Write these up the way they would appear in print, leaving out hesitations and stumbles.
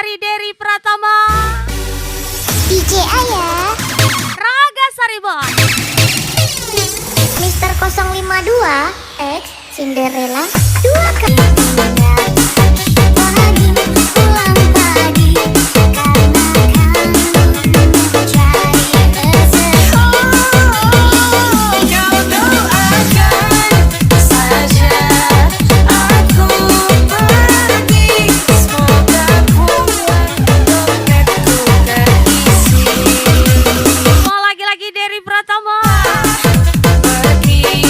dari Dery Pratama, DJ Ayah, Raga Saribon, Mister 052 X Cinderella 2 kali. Pagi pulang pagi karena kamu mencari rezeki. Kau doakan saja aku pergi, semoga pulang dompetku terisi. mau lagi-lagi Dery Pratama. Pergi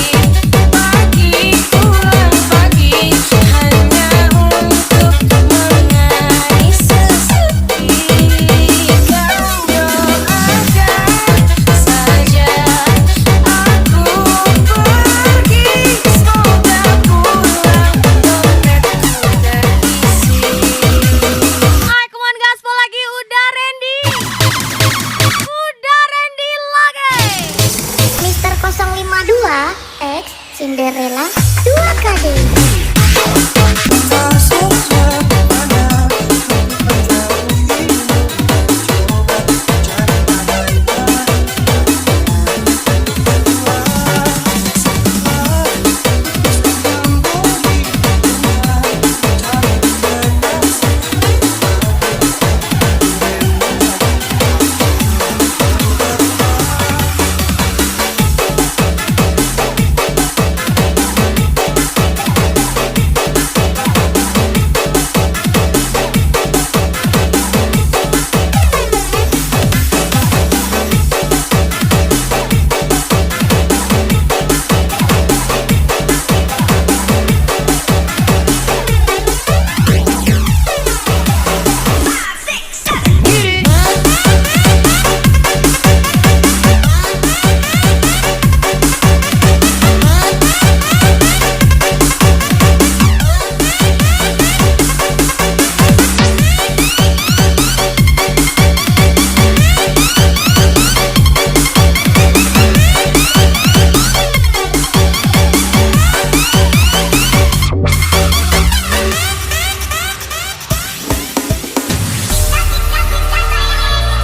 pagi pulang pagi hanya untuk mengais sesepi. Kau doakan saja aku pergi, semoga pulang dompetku terisi. Hai, come on gaspol lagi, udah Randy lagi. Mister 052 X Cinderella 2 kali.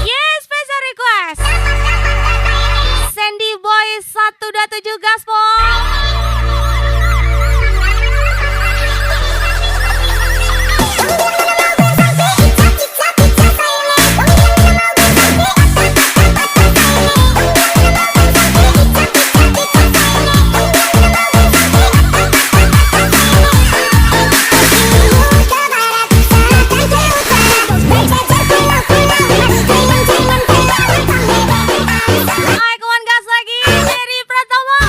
Yes, special request Sandy Boy 127 gaspol. Hai, kawan gas lagi Dery Pratama.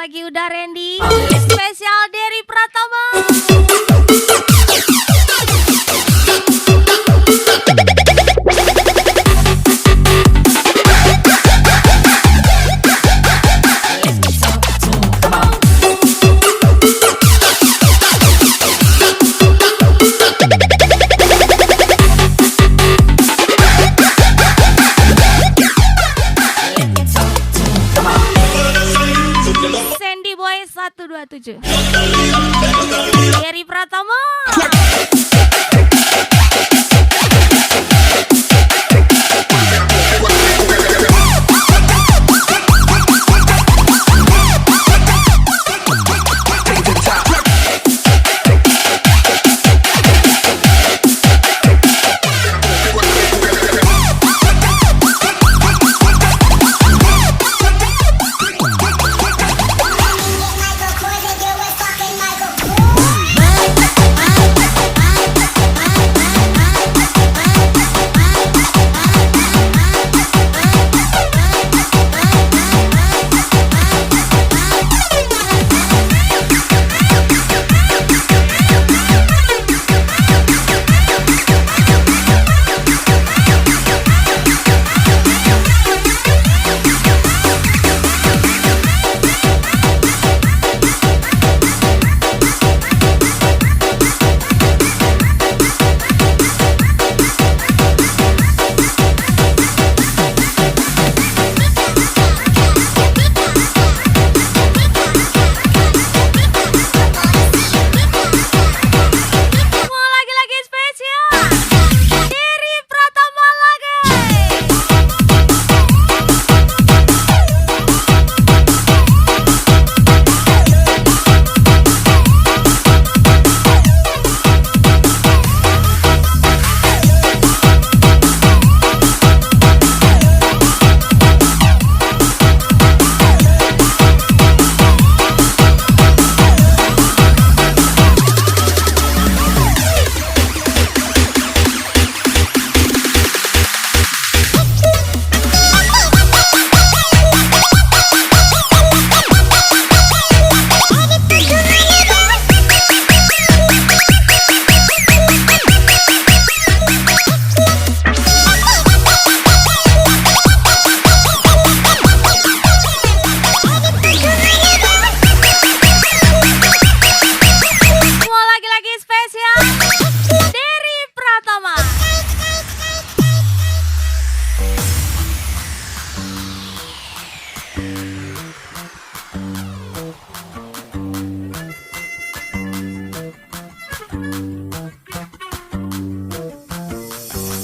lagi udah Randy. Spesial dari Pratama. Sandy Boy 127. Dari Pratama.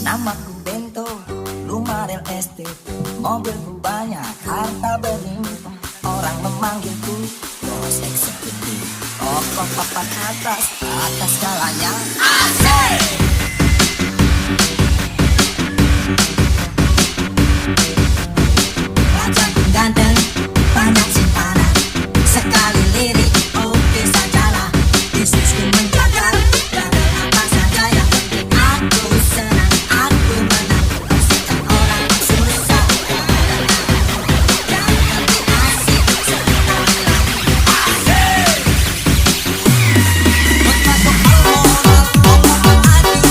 Namaku Bento, rumah real estate, mobilku banyak, harta berlimpah. Orang memanggilku bos eksekutif. Pokok papan atas, atas segalanya. Asik! Wajahku ganteng, banyak simpanan, sekali lirik, oke sajalah. Bisnisku menjaga, dari apa saja yang penting aku senang, aku menang. Bersihkan orang susah, yang lebih asik sebentar lagi. Asik! Untuk orang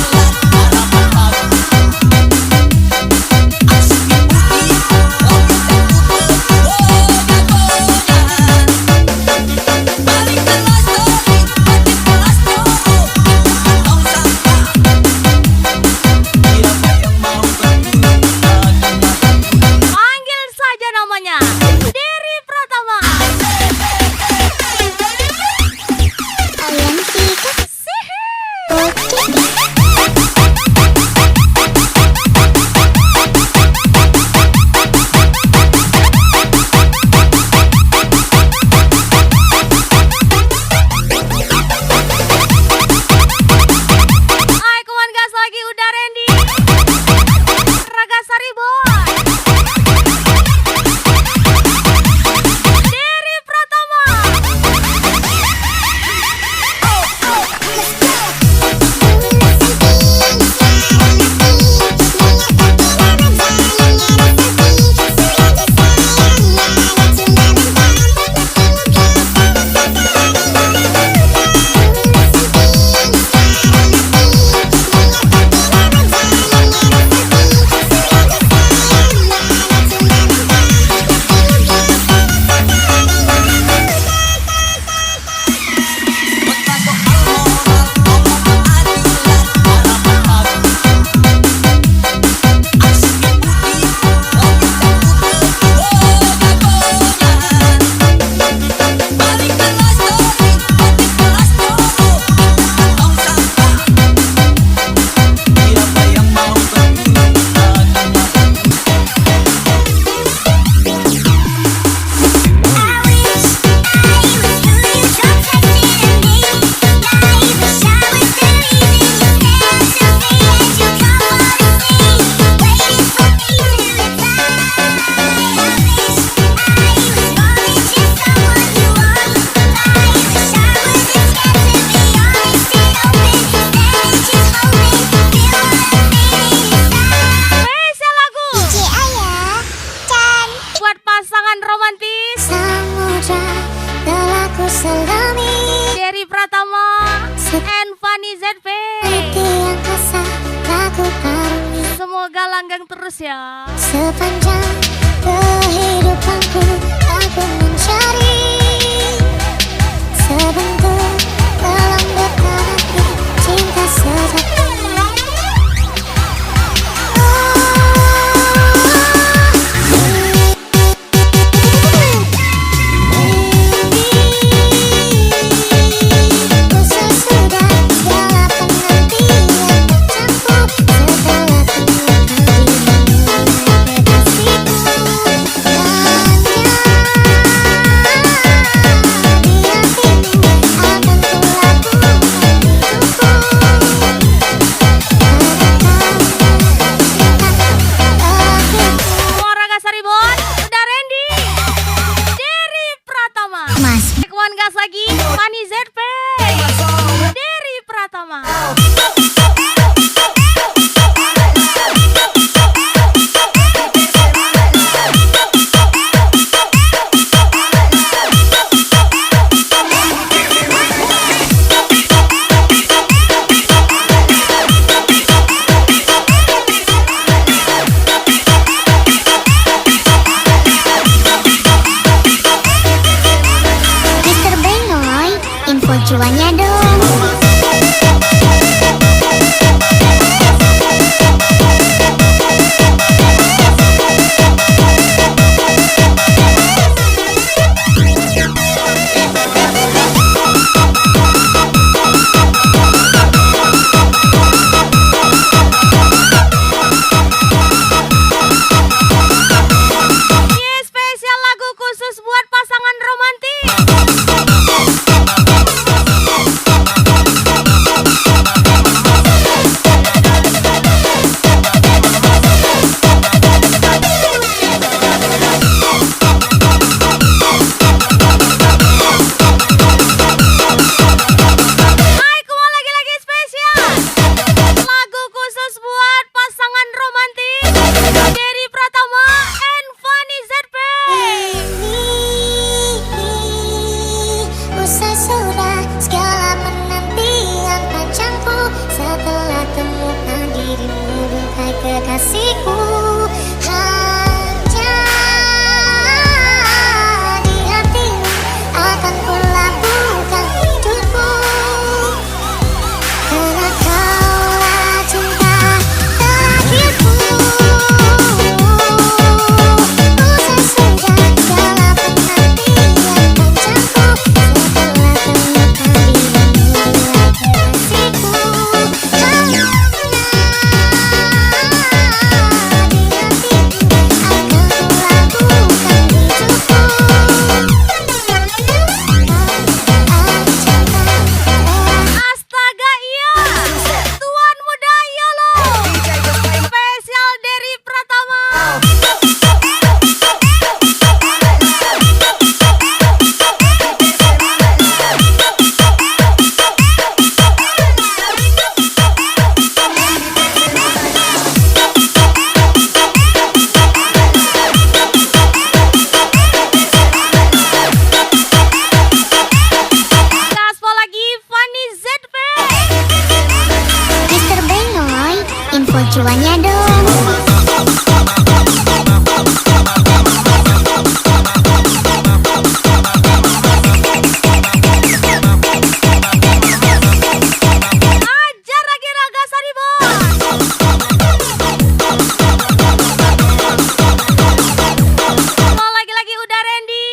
ZP. Hati yang kasar lagu karungi. Semoga langgeng terus ya. Sepanjang kehidupanku aku mencari sebentuk dalam berkati cinta sejati. Muara Gasaribon, udah Randy, Derry Pratama. Mas, Ekwan gas lagi, Fani ZP, Derry Pratama. Mr. Benoy, info cuannya dong. Ini spesial lagu khusus buat pasangan romantis. Hai, kumau lagi-lagi spesial. Lagu khusus buat pasangan romantis Derry Pratama and Fani ZP. Usai sudah segala penantian panjangku setelah temukan dirimu, duhai kekasihku. Hanya di hatimu akan kulabuhkan hidupku, karena kaulah cinta terakhirku. Usai sudah segala penantian panjangku setelah temukan dirimu, duhai kekasihku. Hanya Astaga iya, tuan muda iya loh. Spesial Derry Pratama. Gaspol lagi Fani ZP. Mr. Benoy, info cuannya dong. Ajar lagi Raga Saribon. Mau lagi-lagi udah Randy.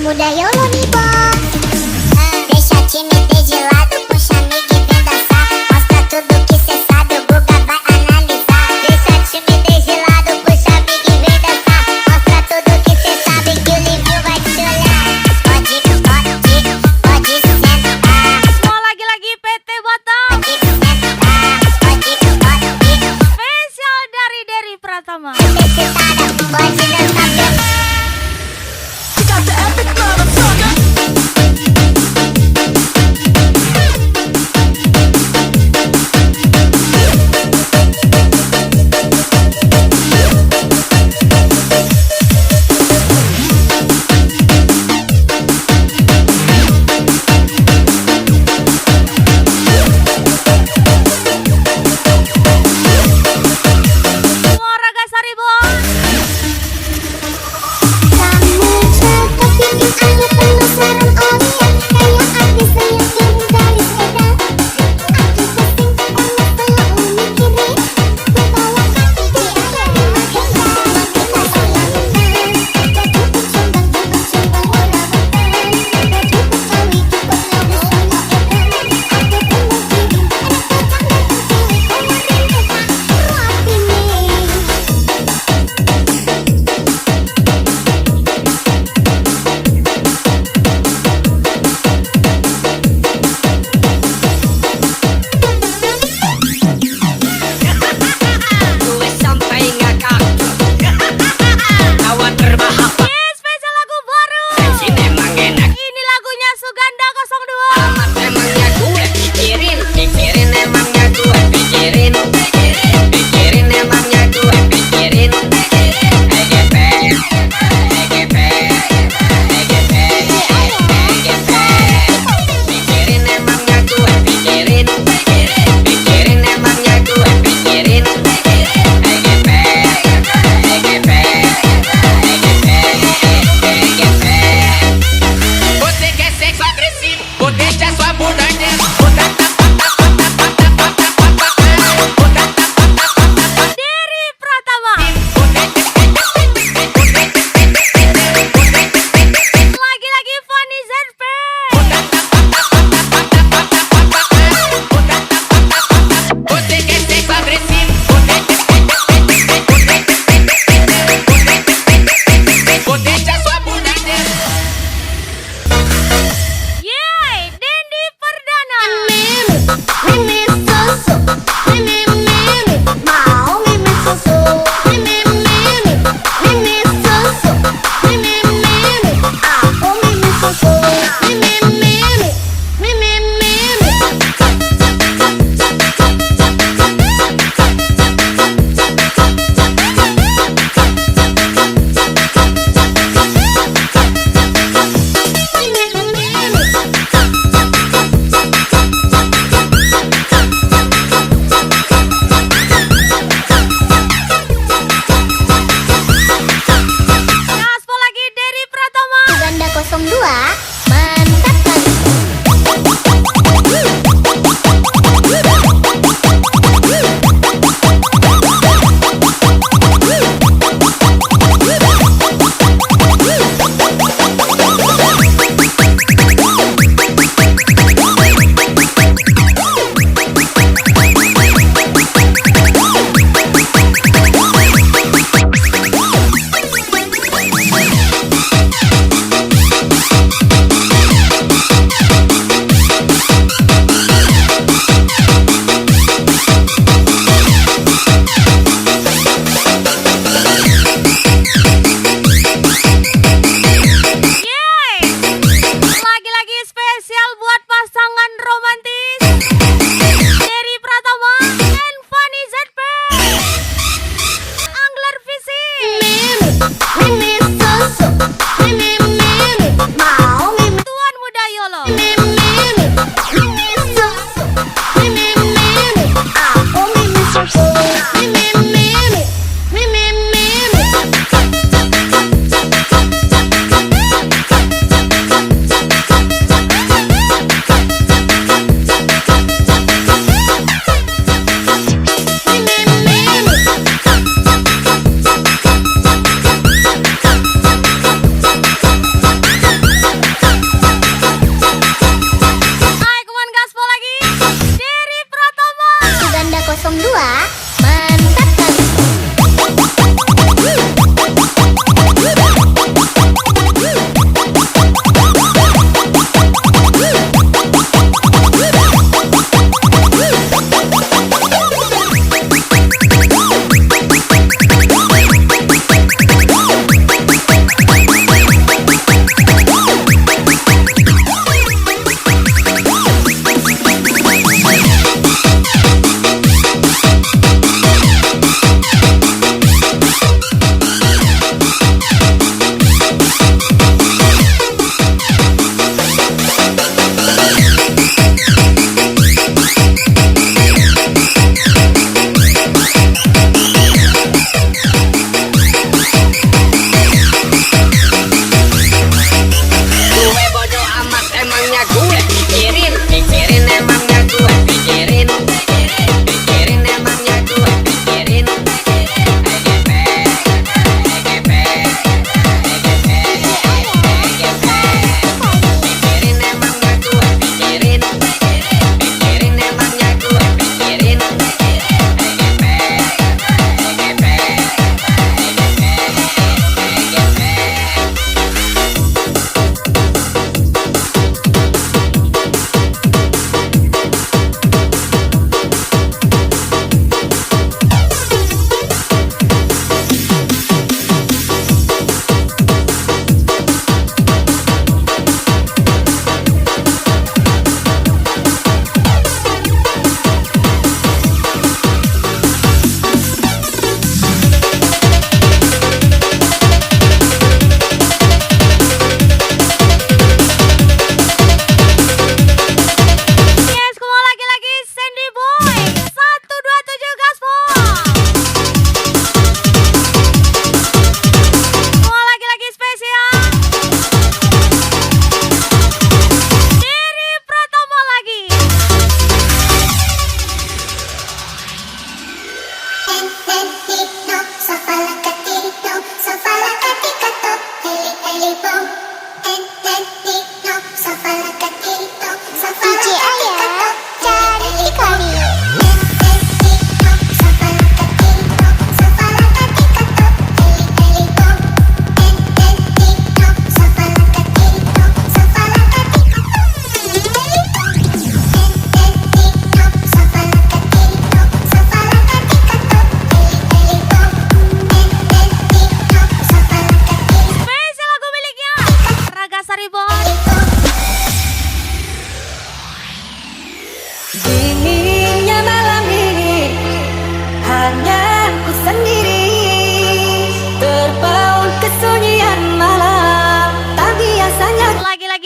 muda YOLO nih bom. Deixa a timidez de lado, puxa amiga e vem dançar. Mostra tudo que cê sabe, o Guga vai analisar. Deixa a timidez de lado, puxa amiga e vem dançar. Mostra tudo que cê sabe, que o livro vai te olhar. Pode sentar. Semua lagi-lagi PT Batam. Spesial dari Derry Pratama. Pode dançar. We got the epic motherfucker.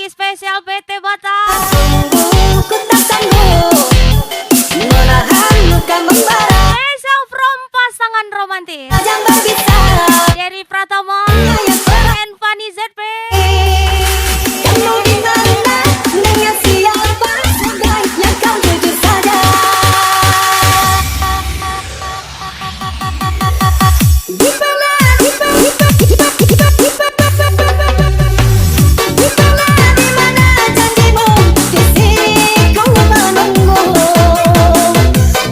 spesial PT Batam. Ku tak sanggup menahan luka membara. Spesial from pasangan romantis Ajang berbisa Jerry Pratama yang pernah and Fanny ZP. kamu di mana dengan siapa sebaiknya kau jujur saja. Di mana janjimu di sini kau menunggu.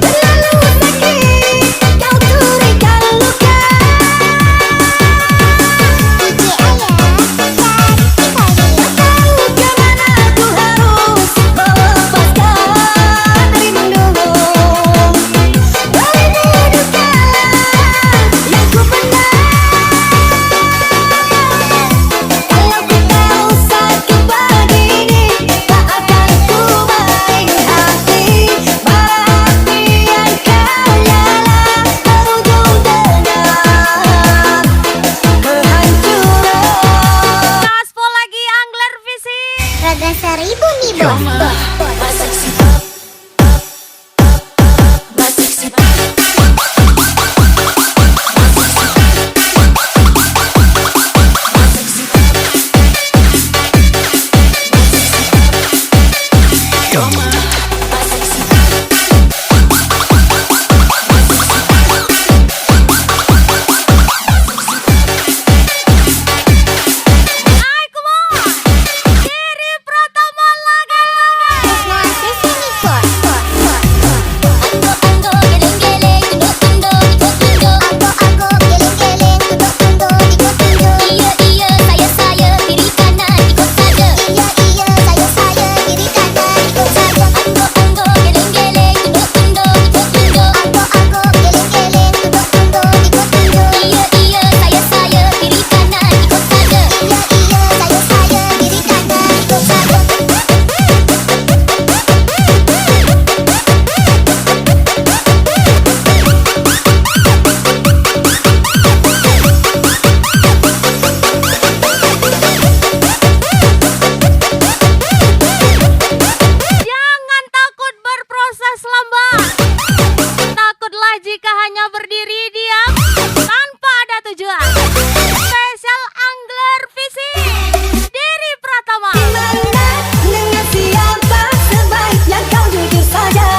Terlalu sakit kau turikan luka. Tahu kemana ku harus melepaskan rindu. Beribu duka yang ku pendam. Kalau ku tahu sakit begini, tak akan ku main hati. Bara api yang kau nyala berujung dengan kehancuran. Gaspol lagi Angler Visi. Raga 1000 nih bos. Hai kumon. Jerry Pratama laga-laga. Semua sesi nih bos. Anggo geleng-geleng tunduk-tunduk ikut-tunduk. Anggo geleng-geleng tunduk-tunduk ikut-tunduk. Iya saya kiri kanan ikut saja. Iya saya kiri kanan ikut saja. Anggo geleng-geleng tunduk-tunduk ikut-tunduk. Anggo geleng-geleng tunduk-tunduk ikut-tunduk. Iya saya kiri kanan ikut saja. Iya saya kiri kanan ikut saja. Jangan takut berproses lambat. Takutlah jika hanya berdiri diam tanpa ada tujuan. Spesial Angler Visi Jerry Pratama. Mana dengan siapa sebaiknya kau jujur saja.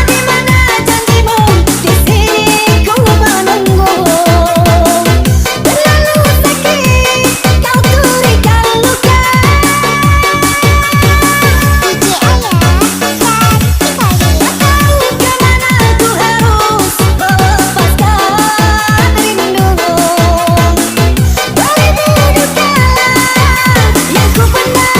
Di mana janjimu di sini kau menunggu. Terlalu sakit kau turikan luka. Tahu kemana ku harus melepaskan rindu. Beribu duka yang ku pendam.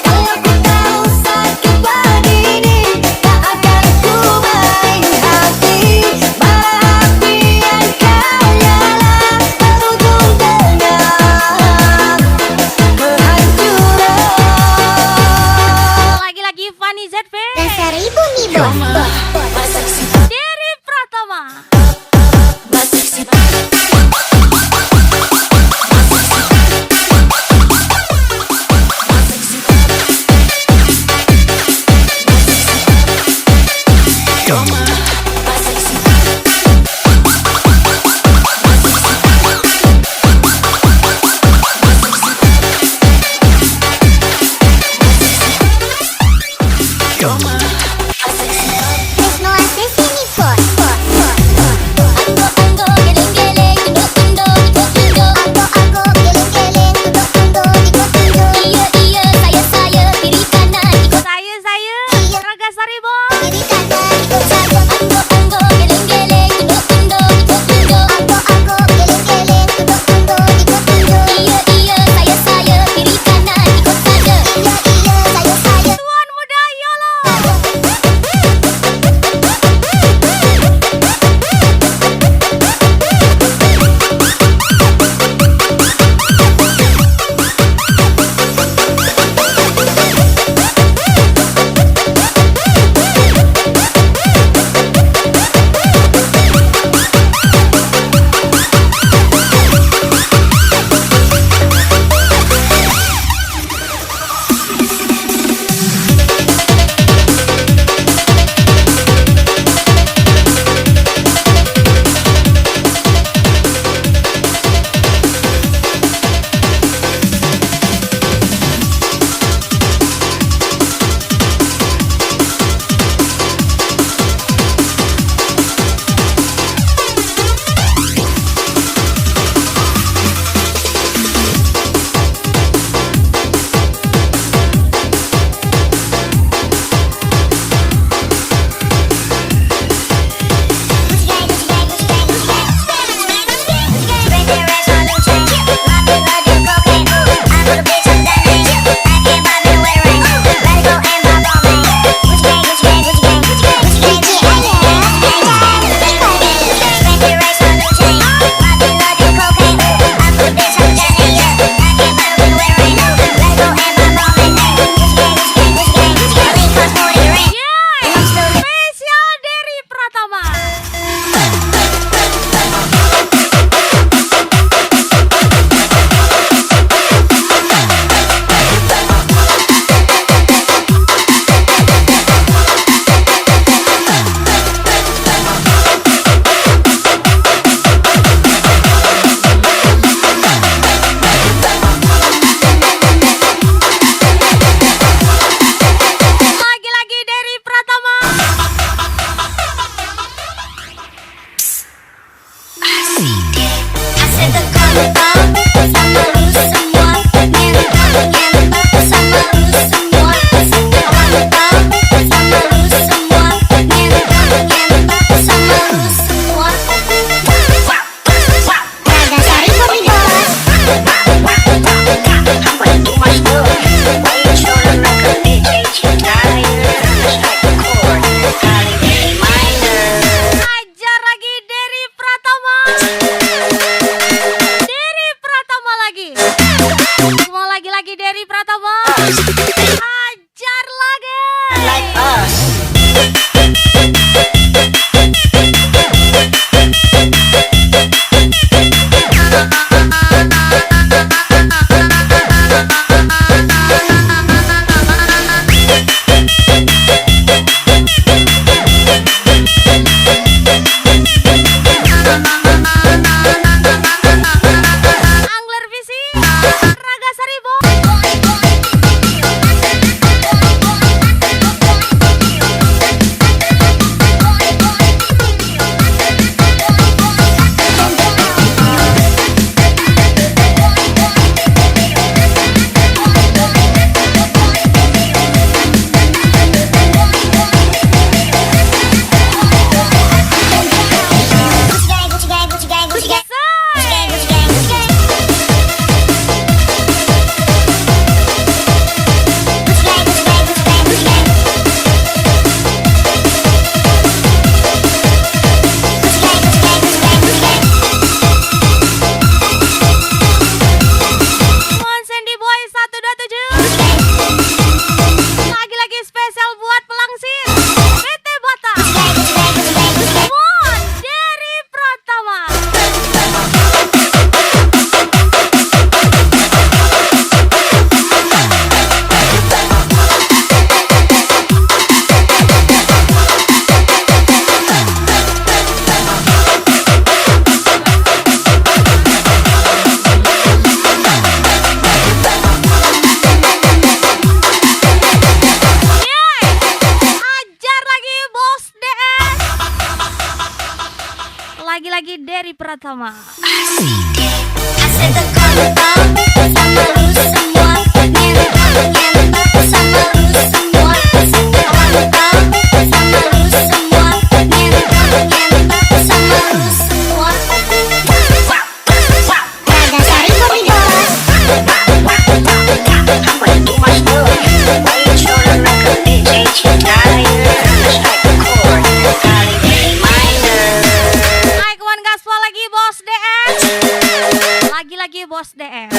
Kalau ku tahu sakit begini, tak akan ku main hati. Bara api yang kau nyala berujung dengan kehancuran. Lagi-lagi Fanny ZP Raga 1000 nih bos. Jerry Pratama. Semua sesi nih bos. Anggo geleng-geleng tunduk-tunduk ikut-tunduk. Anggo geleng-geleng tunduk-tunduk ikut-tunduk. Iya saya kiri kanan ikut. Saya Raga Saribo. Kiri kanan ikut saja. Anggo geleng-geleng tunduk-tunduk ikut-tunduk. Anggo geleng-geleng tunduk-tunduk ikut-tunduk. Iya saya kiri kanan ikut saja. Iya saya Tuan Muda Yolo. Persib, PT Bata, Mon Derry Pratama. Ajar lagi Bos DS. Lagi-lagi Derry Pratama. Asik kau sama lu semua, nyentak sama lu semua, kau sama lu semua, nyentak sama lu semua. Raga Sari Kopi Bos. Naik one gaspol lagi Bos DS. Lagi-lagi Bos DS.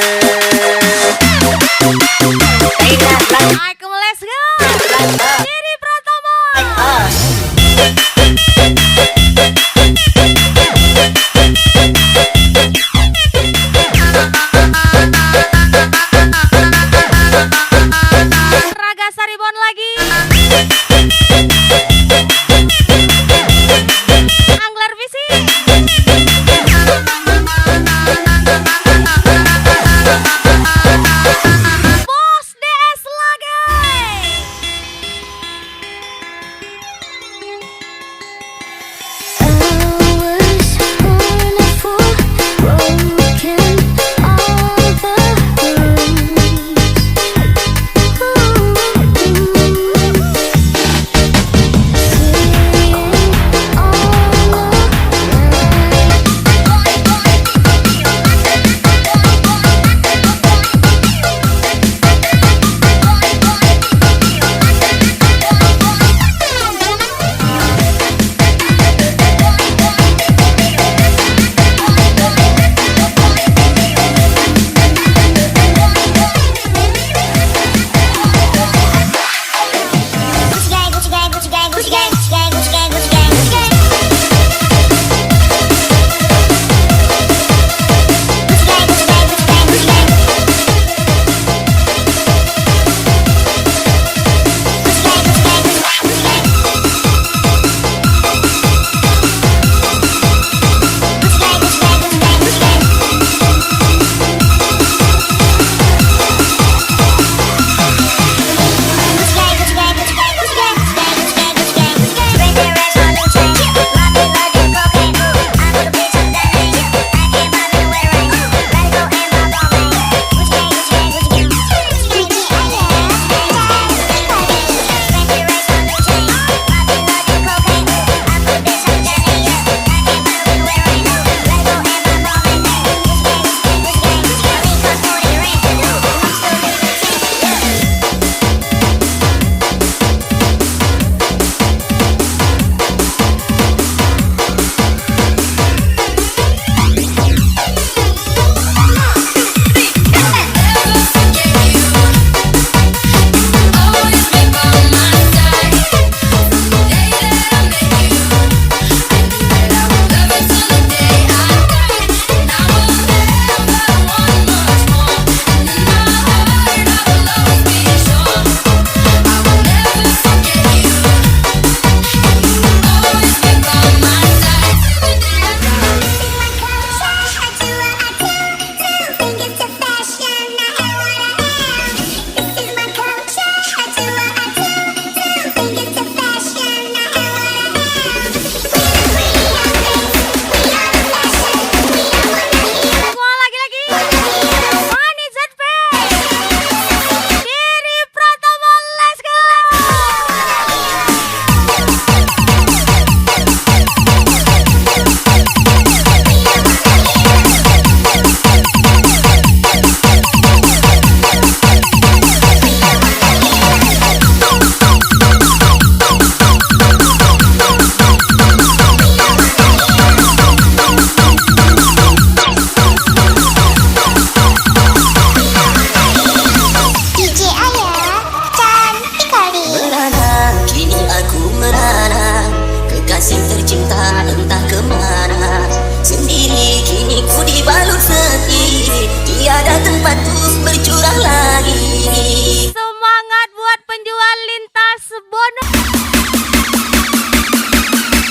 sendiri, kini ku dibalut sedih, tiada tempat untuk bercurah lagi. Semangat buat penjual lintas Bono.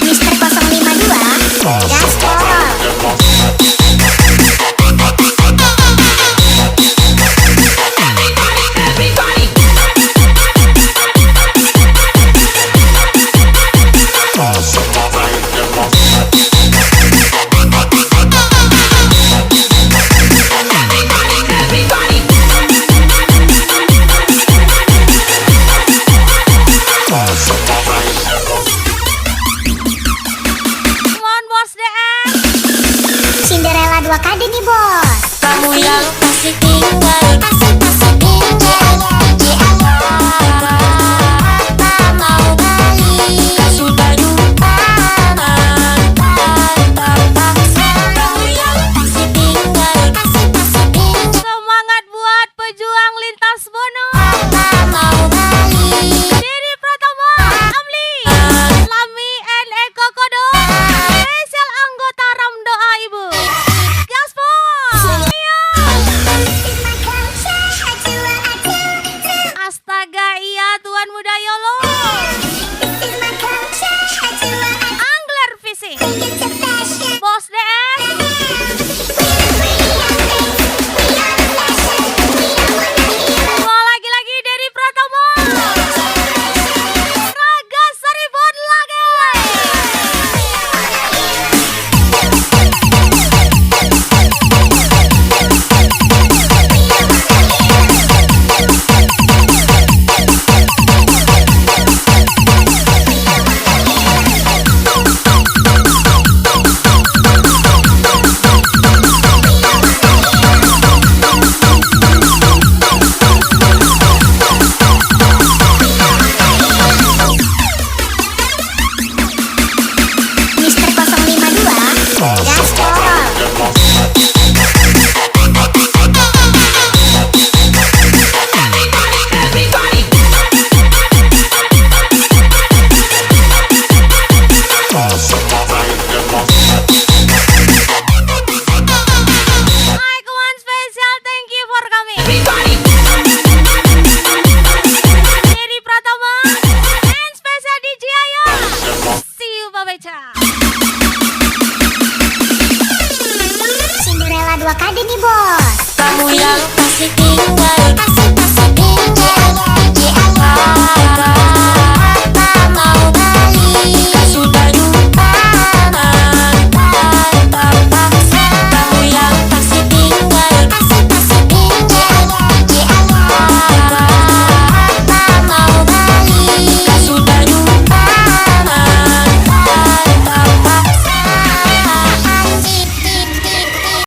Mister 052